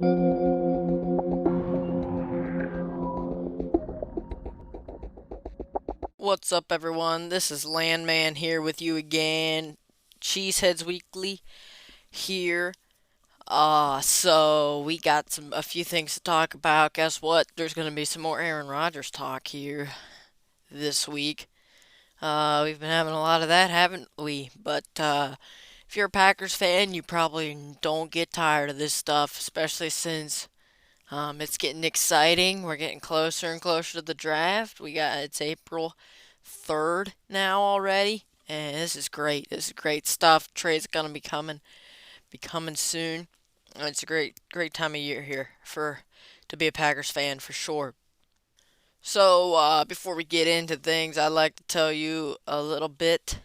What's up, everyone? This is Landman here with you again. Cheeseheads Weekly here. So we got a few things to talk about. Guess what? There's gonna be some more Aaron Rodgers talk here this week. We've been having a lot of that, haven't we? But if you're a Packers fan, you probably don't get tired of this stuff, especially since it's getting exciting. We're getting closer and closer to the draft. It's April 3rd now already, and this is great. This is great stuff. Trade's gonna be coming soon. It's a great time of year here for to be a Packers fan for sure. So before we get into things, I'd like to tell you a little bit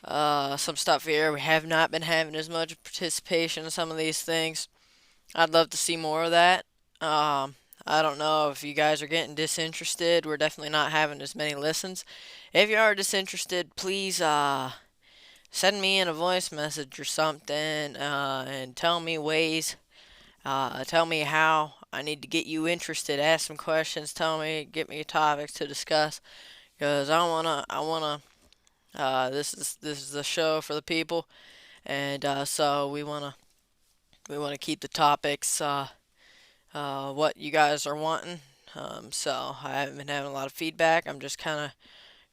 some stuff here. We have not been having as much participation in some of these things. I'd love to see more of that. Um, I don't know if you guys are getting disinterested. We're definitely not having as many listens. If you are disinterested, please send me in a voice message or something and tell me ways. Tell me how I need to get you interested. Ask some questions. Get me topics to discuss. Cause this is the show for the people, and so we wanna keep the topics what you guys are wanting. So I haven't been having a lot of feedback. I'm just kind of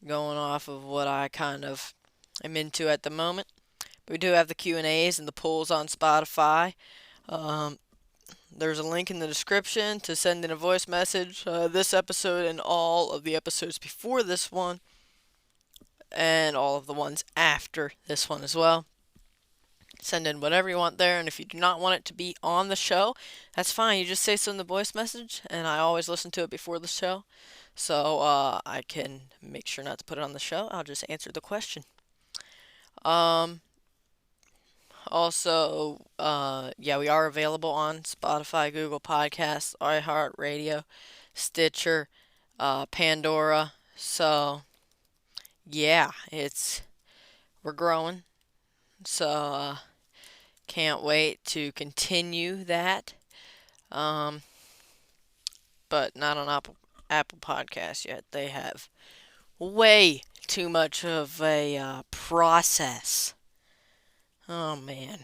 going off of what I kind of am into at the moment. But we do have the Q&As and the polls on Spotify. Um, there's a link in the description to send in a voice message. This episode and all of the episodes before this one, and all of the ones after this one as well. Send in whatever you want there, and if you do not want it to be on the show, that's fine. You just say so in the voice message, and I always listen to it before the show, so I can make sure not to put it on the show. I'll just answer the question. Um, yeah, we are available on Spotify, Google Podcasts, iHeartRadio, Stitcher, Pandora. So yeah, it's we're growing. So can't wait to continue that. Um, but not on Apple Podcasts yet. They have way too much of a process. Oh man,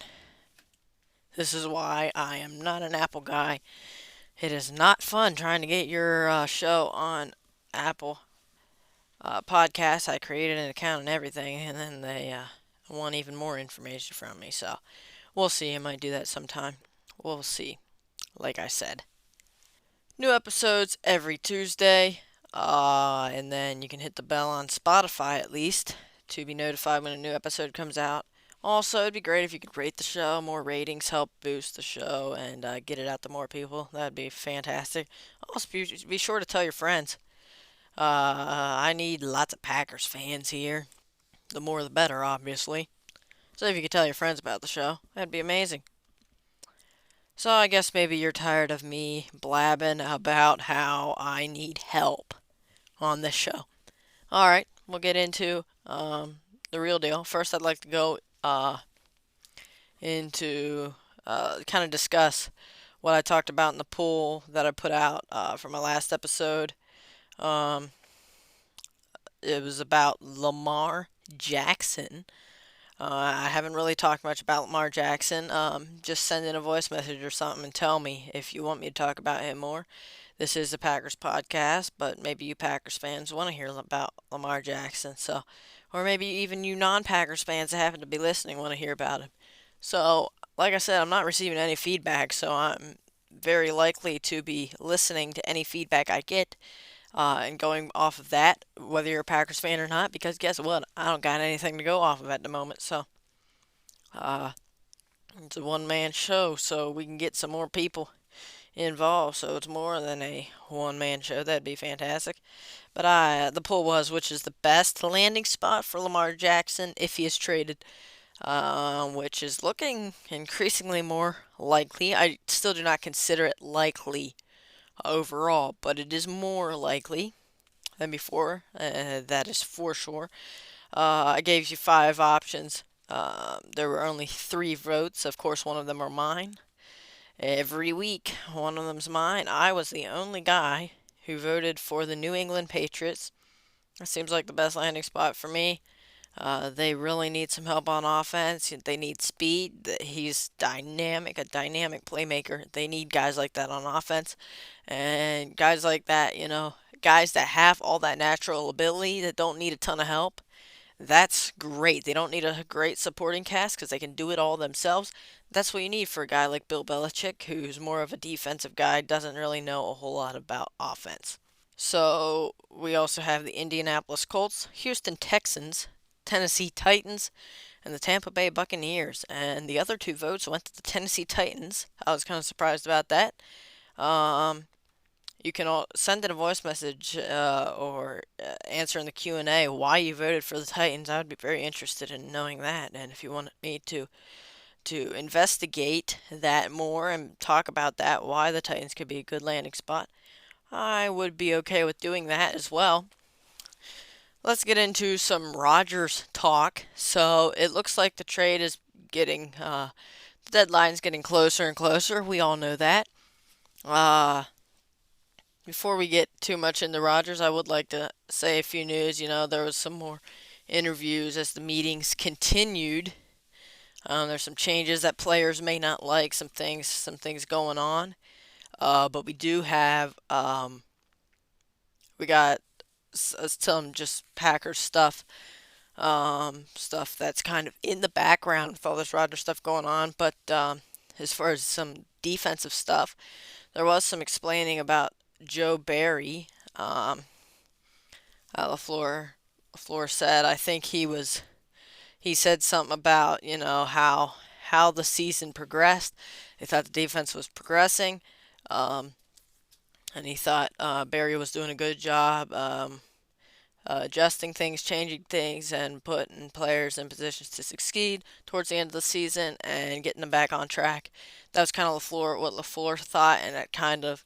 this is why I am not an Apple guy. It is not fun trying to get your show on Apple Podcasts. I created an account and everything, and then they want even more information from me. So we'll see. I might do that sometime. We'll see. Like I said. New episodes every Tuesday. And then you can hit the bell on Spotify at least to be notified when a new episode comes out. Also, it'd be great if you could rate the show. More ratings help boost the show and get it out to more people. That'd be fantastic. Also, be sure to tell your friends. I need lots of Packers fans here. The more the better, obviously. So if you could tell your friends about the show, that'd be amazing. So I guess maybe you're tired of me blabbing about how I need help on this show. All right, we'll get into the real deal. First, I'd like to go into kind of discuss what I talked about in the poll that I put out for my last episode. Um, it was about Lamar Jackson. I haven't really talked much about Lamar Jackson. Just send in a voice message or something and tell me if you want me to talk about him more. This is a Packers podcast, but maybe you Packers fans want to hear about Lamar Jackson. So, or maybe even you non-Packers fans that happen to be listening want to hear about him. So, like I said, I'm not receiving any feedback, so I'm very likely to be listening to any feedback I get and going off of that, whether you're a Packers fan or not, because guess what? I don't got anything to go off of at the moment. So, uh, it's a one man show, so we can get some more people involved. So it's more than a one man show. That'd be fantastic. But the poll was which is the best landing spot for Lamar Jackson if he is traded, which is looking increasingly more likely. I still do not consider it likely overall, but it is more likely than before. That is for sure. I gave you five options. There were only three votes. Of course, one of them are mine. every week. One of them's mine. I was the only guy who voted for the New England Patriots. That seems like the best landing spot for me. They really need some help on offense. They need speed. He's dynamic, a dynamic playmaker. They need guys like that on offense. And guys like that, guys that have all that natural ability that don't need a ton of help. That's great. They don't need a great supporting cast because they can do it all themselves. That's what you need for a guy like Bill Belichick, who's more of a defensive guy, doesn't really know a whole lot about offense. So we also have the Indianapolis Colts, Houston Texans, Tennessee Titans, and the Tampa Bay Buccaneers. And the other two votes went to the Tennessee Titans. I was kind of surprised about that. Um, you can all send in a voice message or answer in the Q&A why you voted for the Titans. I would be very interested in knowing that. And if you want me to investigate that more and talk about that, why the Titans could be a good landing spot, I would be okay with doing that as well. Let's get into some Rodgers talk. So it looks like the trade is the deadline's getting closer and closer. We all know that. Uh, Before we get too much into Rodgers, I would like to say a few news. There was some more interviews as the meetings continued. There's some changes that players may not like, some things going on. But we do have we got some just Packers stuff that's kind of in the background with all this Rodgers stuff going on. But as far as some defensive stuff, there was some explaining about Joe Barry. LaFleur said, I think he said something about how the season progressed. They thought the defense was progressing, um, and he thought Barry was doing a good job. Adjusting things, changing things, and putting players in positions to succeed towards the end of the season and getting them back on track. That was kind of what LaFleur thought, and it kind of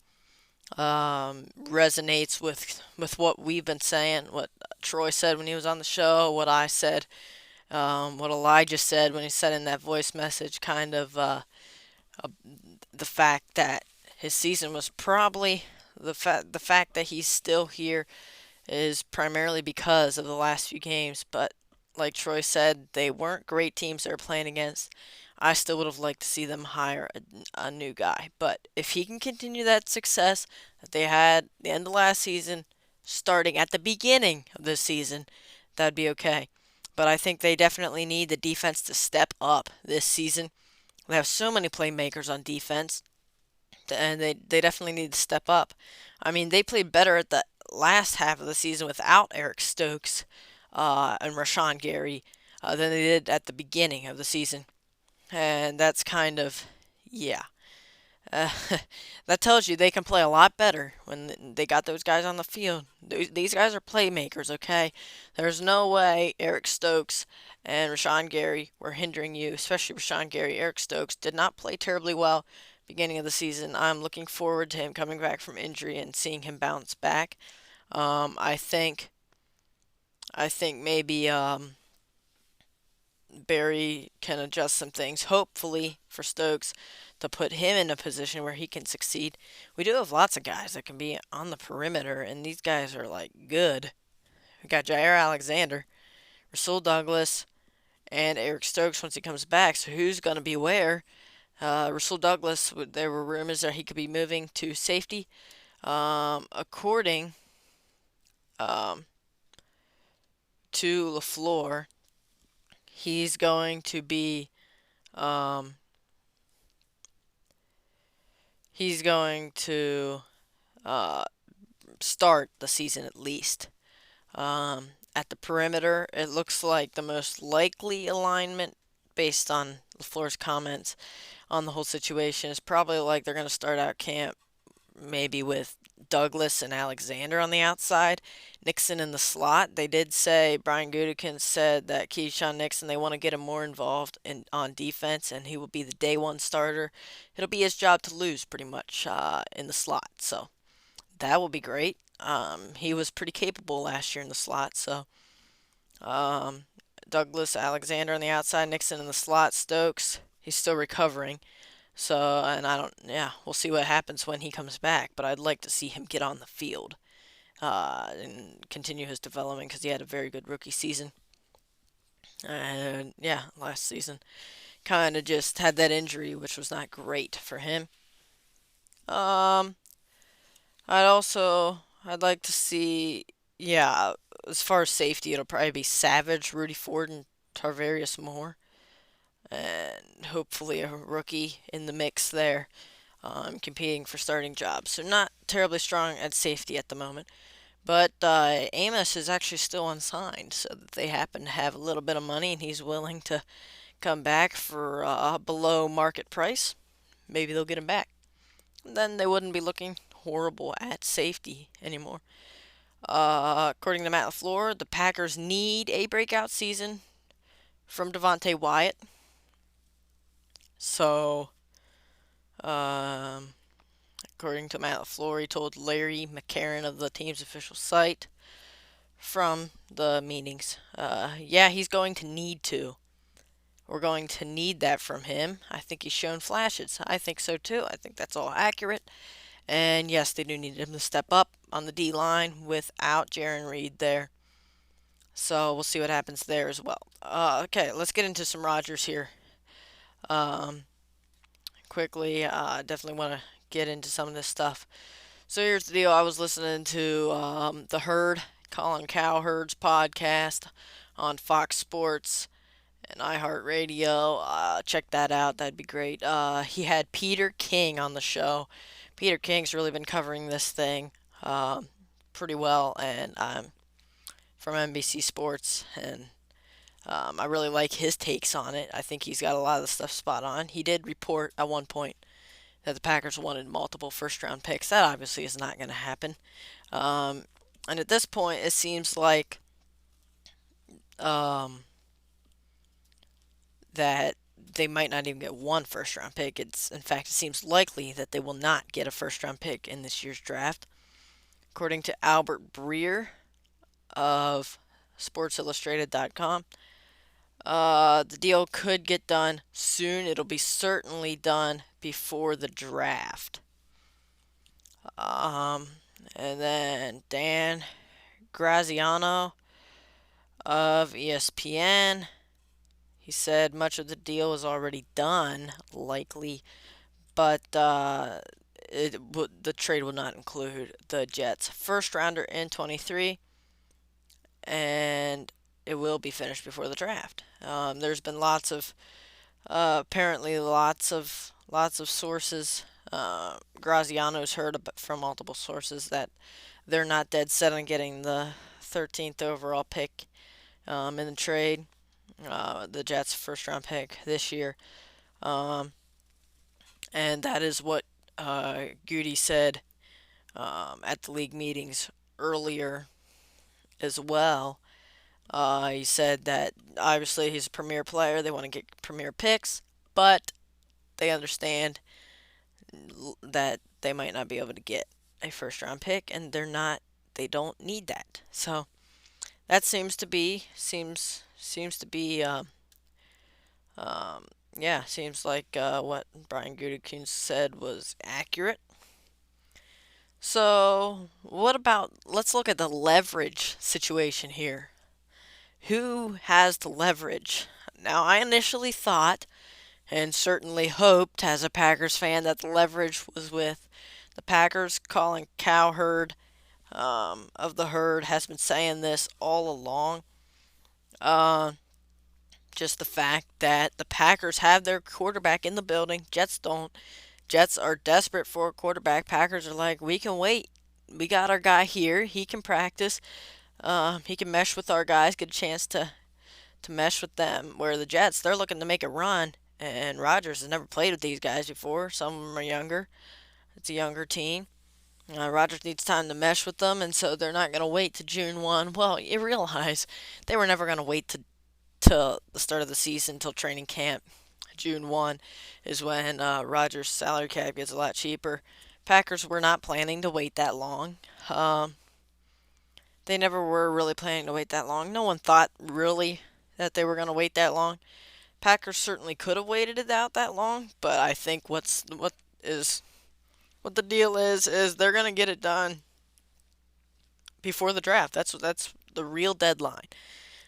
resonates with what we've been saying, what Troy said when he was on the show, what I said, what Elijah said when he said in that voice message, kind of the fact that his season was probably the fact that he's still here is primarily because of the last few games. But like Troy said, they weren't great teams they were playing against. I still would have liked to see them hire a new guy. But if he can continue that success that they had the end of last season, starting at the beginning of this season, that'd be okay. But I think they definitely need the defense to step up this season. They have so many playmakers on defense, and they definitely need to step up. I mean, they played better at the last half of the season without Eric Stokes and Rashawn Gary than they did at the beginning of the season. And that's kind of, yeah. Uh, that tells you they can play a lot better when they got those guys on the field. These guys are playmakers, okay? There's no way Eric Stokes and Rashawn Gary were hindering you, especially Rashawn Gary. Eric Stokes did not play terribly well beginning of the season. I'm looking forward to him coming back from injury and seeing him bounce back. I think maybe Barry can adjust some things, hopefully for Stokes, to put him in a position where he can succeed. We do have lots of guys that can be on the perimeter, and these guys are like good. We got Jair Alexander, Rasul Douglas, and Eric Stokes once he comes back. So who's going to be where? Rasul Douglas, there were rumors that he could be moving to safety. According um, to LaFleur, he's going to be um, he's going to uh, start the season at least. At the perimeter, it looks like the most likely alignment, based on LaFleur's comments on the whole situation, is probably like they're going to start out camp maybe with Douglas and Alexander on the outside, Nixon in the slot. They did say, Brian Gutekunst said that Keyshawn Nixon, they want to get him more involved on defense, and he will be the day one starter. It'll be his job to lose pretty much in the slot, so that will be great. He was pretty capable last year in the slot, so um, Douglas, Alexander on the outside, Nixon in the slot, Stokes, he's still recovering. So, and I don't, yeah, we'll see what happens when he comes back. But I'd like to see him get on the field and continue his development because he had a very good rookie season. And yeah, last season kind of just had that injury, which was not great for him. Um, I'd like to see, yeah, as far as safety, it'll probably be Savage, Rudy Ford, and Tarvarius Moore, and hopefully a rookie in the mix there, competing for starting jobs. So not terribly strong at safety at the moment. But Amos is actually still unsigned, so that they happen to have a little bit of money and he's willing to come back for below market price. Maybe they'll get him back. Then they wouldn't be looking horrible at safety anymore. According to Matt LaFleur, the Packers need a breakout season from Devontae Wyatt. So, um, according to Matt LaFleur, he told Larry McCarron of the team's official site from the meetings, yeah, he's going to need to. We're going to need that from him. I think he's shown flashes. I think so too. I think that's all accurate. And yes, they do need him to step up on the D line without Jaron Reed there. So we'll see what happens there as well. Okay, let's get into some Rodgers here. Um, quickly, definitely want to get into some of this stuff. So here's the deal. I was listening to the Herd, Colin Cowherd's podcast on Fox Sports and iHeartRadio. Check that out. That'd be great. He had Peter King on the show. Peter King's really been covering this thing pretty well, and I'm from NBC Sports, and I really like his takes on it. I think he's got a lot of the stuff spot on. He did report at one point that the Packers wanted multiple first round picks. That obviously is not going to happen. Um, and at this point, it seems like um, that they might not even get one first round pick. In fact, it seems likely that they will not get a first round pick in this year's draft. According to Albert Breer of SportsIllustrated.com, the deal could get done soon. It'll be certainly done before the draft. Um, and then Dan Graziano of ESPN, he said much of the deal is already done, likely, but the trade will not include the Jets' first rounder in 23, and it will be finished before the draft. There's been apparently lots of sources. Graziano's heard from multiple sources that they're not dead set on getting the 13th overall pick in the trade. The Jets' first round pick this year. Um, and that is what Goody said at the league meetings earlier as well. He said that obviously he's a premier player. They want to get premier picks, but they understand that they might not be able to get a first round pick, and they don't need that. So that seems to be yeah, seems like what Brian Gutekunst said was accurate. So what about, let's look at the leverage situation here. Who has the leverage? Now, I initially thought and certainly hoped as a Packers fan that the leverage was with the Packers. Colin Cowherd of the Herd has been saying this all along. Uh, just the fact that the Packers have their quarterback in the building. Jets don't. Jets are desperate for a quarterback. Packers are like, we can wait. We got our guy here. He can practice. He can mesh with our guys, get a chance to mesh with them. Where the Jets, they're looking to make a run, and Rodgers has never played with these guys before. Some of them are younger. It's a younger team. Rodgers needs time to mesh with them, and so they're not going to wait to June 1. Well, you realize they were never going to wait to the start of the season, till training camp. June 1 is when Rodgers' salary cap gets a lot cheaper. Packers were not planning to wait that long. They never were really planning to wait that long. No one thought really that they were going to wait that long. Packers certainly could have waited it out that long, but I think is what the deal is they're gonna get it done before the draft. That's the real deadline.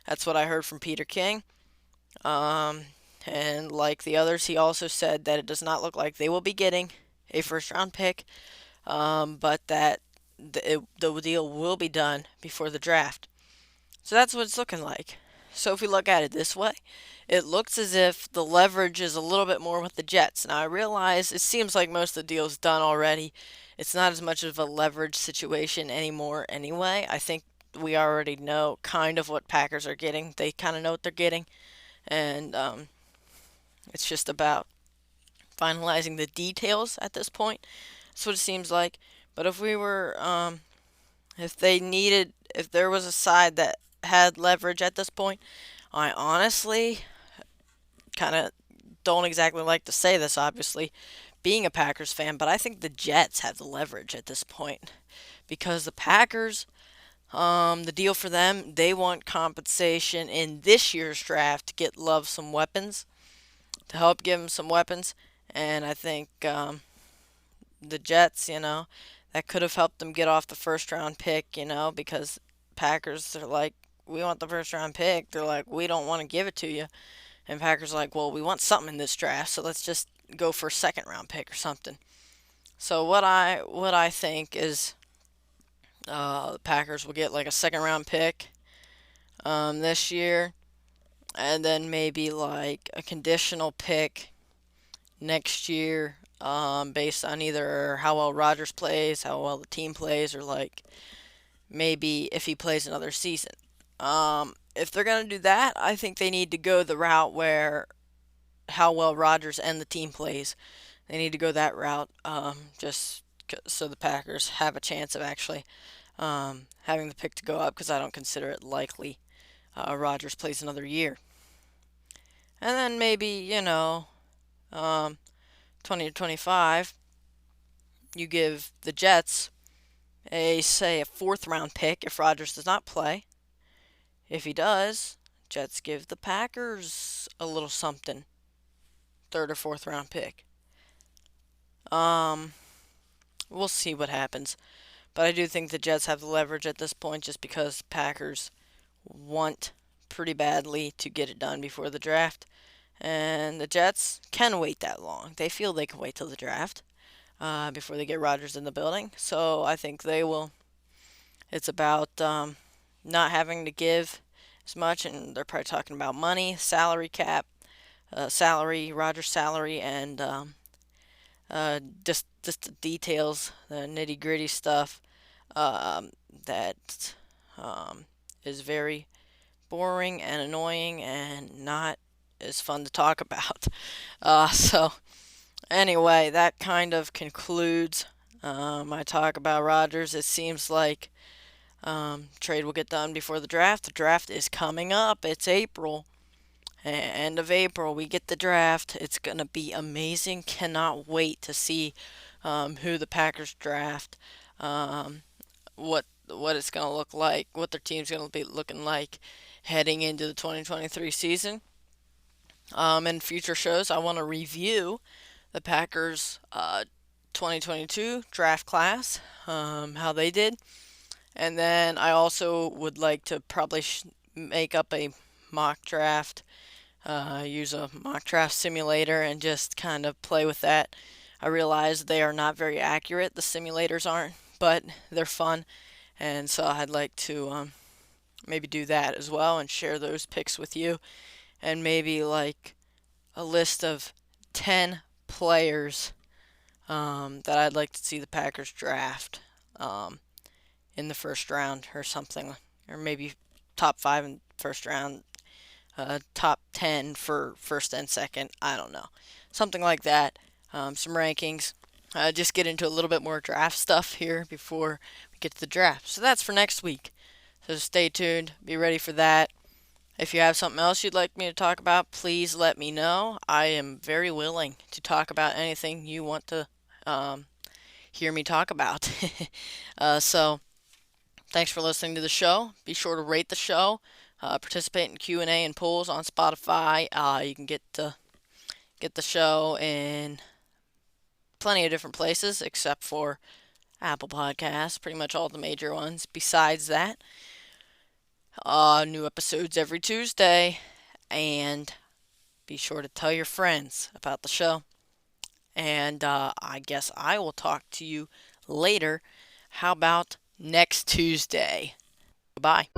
That's what I heard from Peter King. Um, and like the others, he also said that it does not look like they will be getting a first round pick, but that the deal will be done before the draft. So that's what it's looking like. So if we look at it this way, it looks as if the leverage is a little bit more with the Jets. Now I realize it seems like most of the deal's done already. It's not as much of a leverage situation anymore anyway. I think we already know kind of what Packers are getting. They kind of know what they're getting, and it's just about finalizing the details at this point. That's what it seems like. But if there was a side that had leverage at this point, I honestly kind of don't exactly like to say this, obviously, being a Packers fan, but I think the Jets have the leverage at this point because the Packers, the deal for them, they want compensation in this year's draft to get Love some weapons, to help give him some weapons, and I think the Jets, that could have helped them get off the first round pick, because Packers are like, we want the first round pick. They're like, we don't want to give it to you. And Packers are like, well, we want something in this draft, so let's just go for a second round pick or something. So what I think is the Packers will get like a second round pick this year, and then maybe like a conditional pick next year, based on either how well Rodgers plays, how well the team plays, or like maybe if he plays another season. If they're gonna do that, I think they need to go the route where how well Rodgers and the team plays. They need to go that route, just so the Packers have a chance of actually having the pick to go up, because I don't consider it likely Rodgers plays another year. And then maybe, 20 to 25, you give the Jets a fourth round pick if Rodgers does not play. If he does, Jets give the Packers a little something, third or fourth round pick. Um, we'll see what happens, but I do think the Jets have the leverage at this point, just because Packers want pretty badly to get it done before the draft, and the Jets can wait that long. They feel they can wait till the draft before they get Rodgers in the building. So I think they will. It's about not having to give as much, and they're probably talking about money, salary cap, Rodgers' salary, and just the details, the nitty gritty stuff that is very boring and annoying and not as fun to talk about. So anyway, that kind of concludes my talk about Rodgers. It seems like trade will get done before the draft. The draft is coming up. It's April. End of April, we get the draft. It's going to be amazing. Cannot wait to see who the Packers draft, what it's going to look like, what their team's going to be looking like heading into the 2023 season. In future shows, I want to review the Packers 2022 draft class, how they did. And then I also would like to probably make up a mock draft, use a mock draft simulator, and just kind of play with that. I realize they are not very accurate, the simulators aren't, but they're fun. And so I'd like to maybe do that as well and share those picks with you. And maybe like a list of 10 players that I'd like to see the Packers draft in the first round or something. Or maybe top 5 in first round, top 10 for first and second. I don't know. Something like that. Some rankings. Just get into a little bit more draft stuff here before we get to the draft. So that's for next week. So stay tuned. Be ready for that. If you have something else you'd like me to talk about, please let me know. I am very willing to talk about anything you want to hear me talk about. So thanks for listening to the show. Be sure to rate the show. participate in Q&A and polls on Spotify. You can get the show in plenty of different places except for Apple Podcasts, pretty much all the major ones. Besides that, new episodes every Tuesday, and be sure to tell your friends about the show. And I guess I will talk to you later. How about next Tuesday? Goodbye.